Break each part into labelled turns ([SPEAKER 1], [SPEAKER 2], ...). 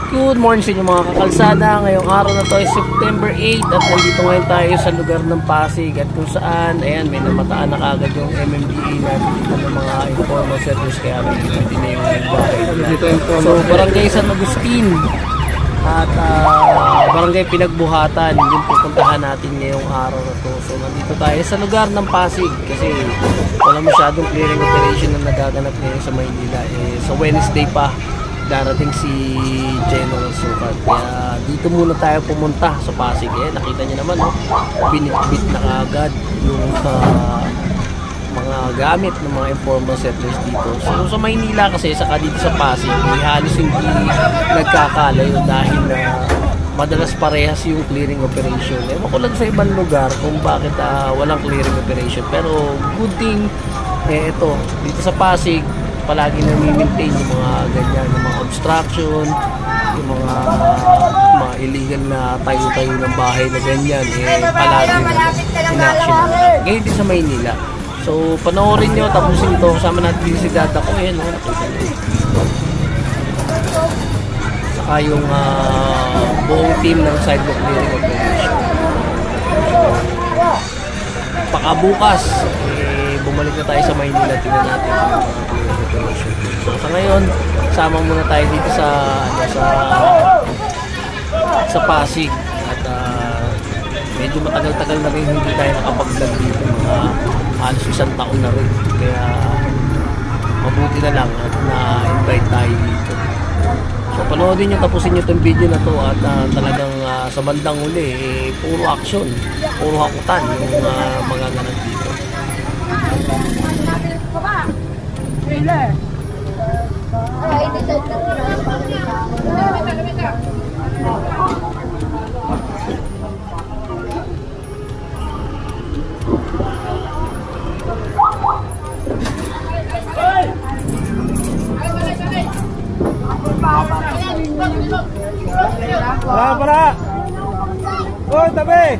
[SPEAKER 1] Good morning sa inyo mga kakalsada. Ngayong araw na to ay September 8 at nandito ngayon tayo sa lugar ng Pasig at kung saan, ayan, may namataan na kagad yung MMDA natin dito ng mga informal service kaya hindi na yung nagbahay. So, Barangay San Agustin at Barangay Pinagbuhatan, yung pupuntahan natin ngayong araw na to. So, nandito tayo sa lugar ng Pasig kasi wala masyadong clearing operation na nagaganap ngayon sa Maynila. Sa Wednesday pa darating si General Sukat. Kaya dito muna tayo pumunta sa Pasig. Nakita niyo naman, no? Binit-bit na agad yung mga gamit ng mga informal settlers dito. So sa Maynila kasi, saka dito sa Pasig, halos hindi nagkakalayo dahil madalas parehas yung clearing operation. Ewan ko lang sa ibang lugar kung bakit walang clearing operation. Pero good thing, ito, dito sa Pasig, palagi na mi-maintain yung mga ganyan, yung mga obstruction, yung mga illegal na tayo-tayo ng bahay na ganyan, palagi na in-action. Ngayon din sa Maynila. So, panoorin nyo, tapusin ito. Kasama natin din si Dada ko. Ayan, nakita nyo. Saka yung buong team ng sidewalk clearing operation. Pakabukas, bumalik na tayo sa Maynila, tingnan natin yung mga clearing operation. So sa ngayon, sama muna tayo dito sa Pasig at medyo matagal-tagal na rin hindi tayo nakapag-vlog dito, mga halos isang taon na rin, kaya mabuti na lang at na-invite tayo dito. So panoodin nyo, tapusin nyo itong video na to at talagang sa bandang huli, puro action, puro hakutan yung mga ganap dito.
[SPEAKER 2] Para. Oh, tabi.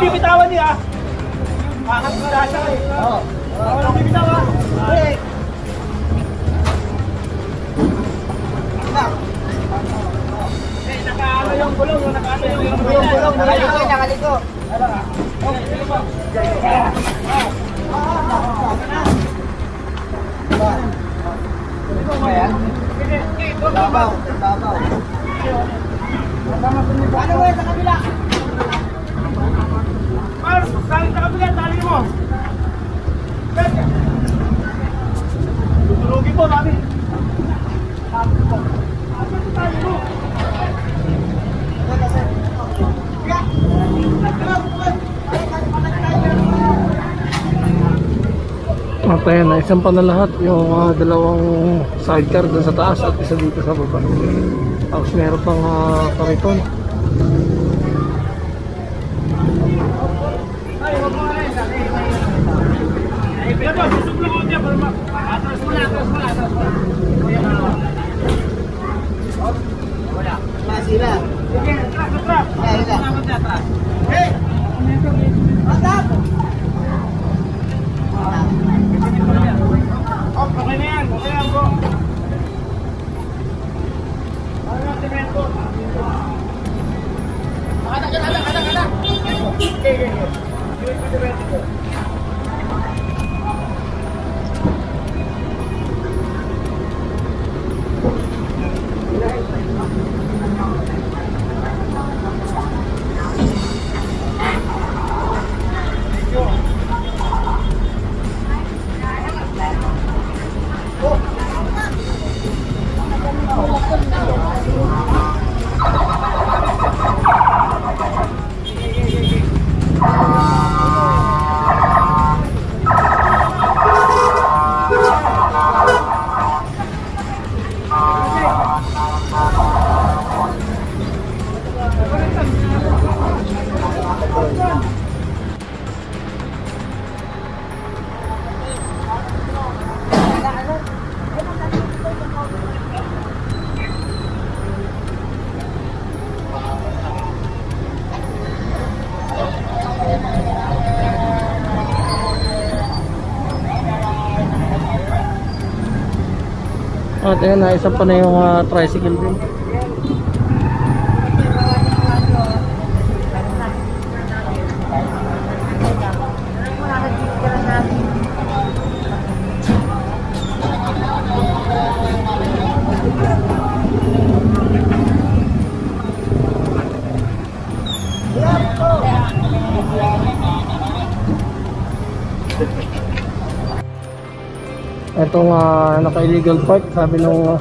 [SPEAKER 2] Bibitawan niya. Bakit wala siya eh? Oo. Walang bibitawan. Eh. Nakaano yung gulong, nakaano yung gulong. Nakaliko. Ito ba yan? Tabaw. Ano ba sa kabila? Mar, tali sa kabila, tali mo. Tulungin po namin. Tali mo.
[SPEAKER 1] At ayan, naisang pa na lahat yung dalawang sidecar dun sa taas at isa dito sa baba. Tapos meron pang kariton.
[SPEAKER 2] Masila. Okay na yan, bro.
[SPEAKER 1] At ayan, isa pa na yung tricycle din. Itong naka-illegal park, sabi nung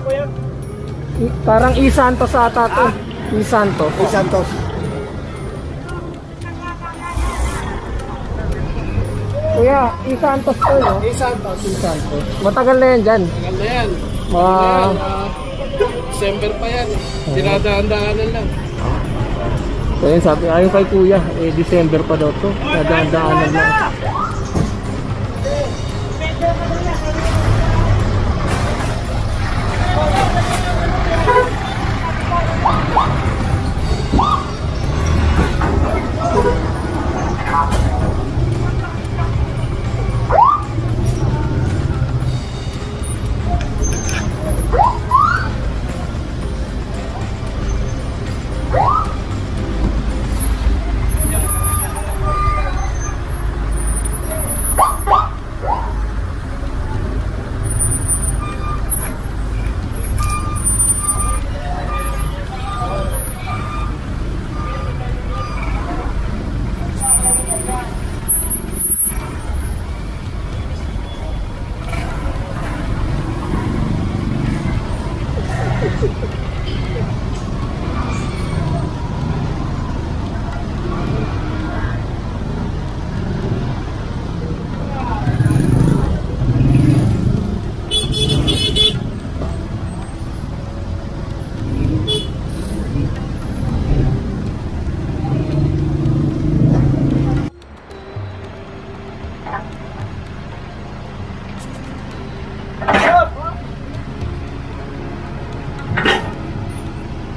[SPEAKER 1] parang E-Santos ata to. E-Santos.
[SPEAKER 2] Santos.
[SPEAKER 1] Kuya, E-Santos to, no?
[SPEAKER 2] Santos.
[SPEAKER 1] E-Santos. Matagal na yan dyan.
[SPEAKER 3] Maganda yan.
[SPEAKER 1] Mga...
[SPEAKER 3] December pa yan. Dinadaan-daanan lang.
[SPEAKER 1] So yun, sabi, ayon kay kuya, December pa daw to. Nadaan-daanan lang.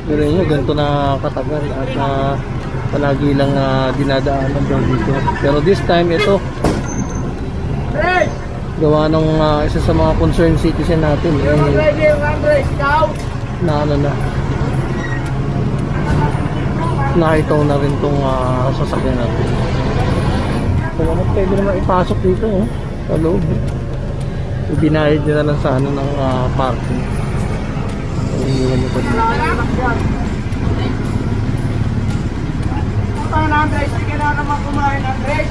[SPEAKER 1] Pero yun, ganito na katagal at palagi lang dinadaanan daw dito. Pero this time ito gawa ng isa sa mga concerned citizen natin na ano na nakitaw na rin tong sasakyan natin. Kung ano pwede naman ipasok dito sa loob. Ibinayad nila lang sa ano ng parking. Iniwan nyo pa dito.
[SPEAKER 2] Paano Andres? Hindi ka naman kumain Andres.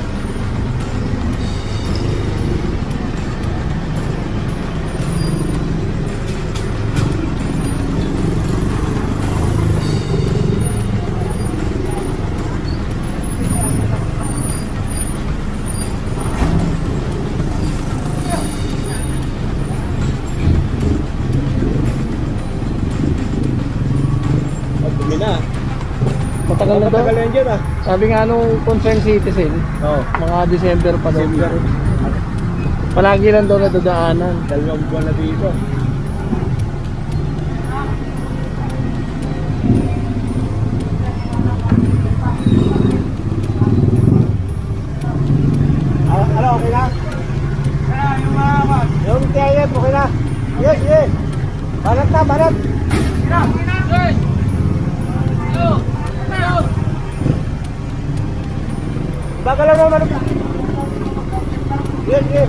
[SPEAKER 1] Matagal na daw.
[SPEAKER 2] Matagal yan dyan
[SPEAKER 1] Sabi nga nung concerned citizen, mga December pa daw. Palagi lang daw nadadaanan.
[SPEAKER 2] 2 buwan na dito. Ano, okay na? Yung mga man. Yung TIF, okay na? Yes, yes. Banat na, banat. Okay na, guys. Bagal lang naman. Yes, yes.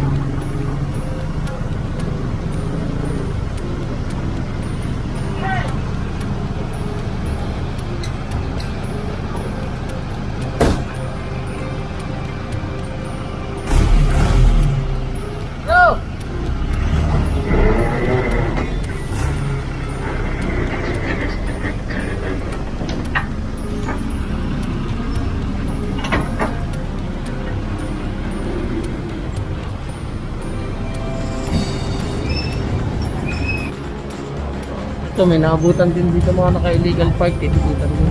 [SPEAKER 1] Ito, may naabutan din dito mga naka-illegal park. Titikitan din.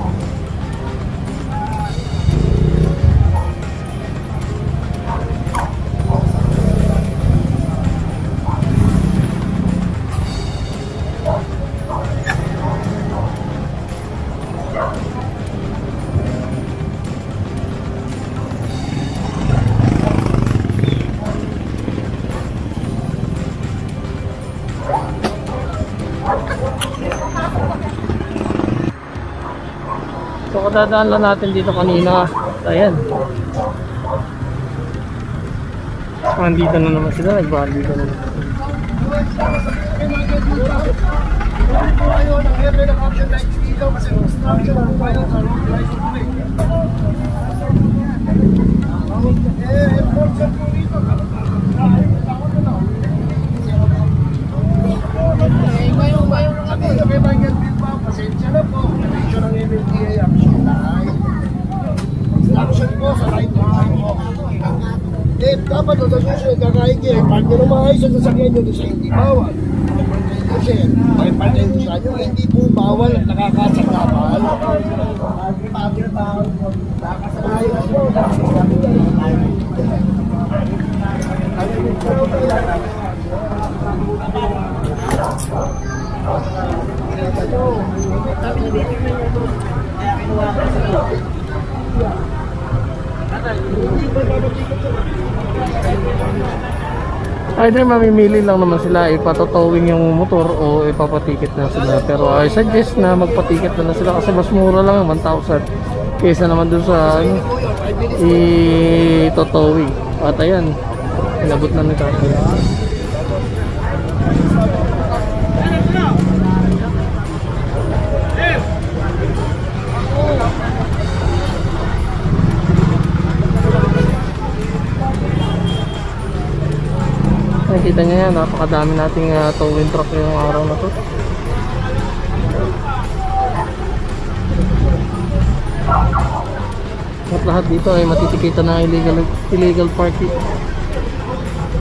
[SPEAKER 1] kadadaan lang natin dito kanina. Ayan. Andito na naman sila, nagbahal dito na naman.
[SPEAKER 2] Ayaw ng heaven ng action light dito kasi construction ang bayan sa road light of play. Enforcer po rito. May bayan din pa, pasensya na po. Pasensya ng MMDA action light. Action po sa light of play po. Dapat o sa susunod kakaigi, pag nyo naman sa sasakyan nyo doon sa hindi bawal. Kasi may patensya nyo, hindi po bawal at nakakasakabal. Ayos po.
[SPEAKER 1] Either mamimili lang naman sila, ipatotowing yung motor o ipapatikit na sila. Pero I suggest na magpatikit na sila kasi mas mura lang, 1,000 kaysa naman dun sa itotowing. At ayan, inabot na nito. Nakikita nyo yan, napakadami nating towing truck yung araw na to. At lahat dito ay matitikitan ng illegal parking.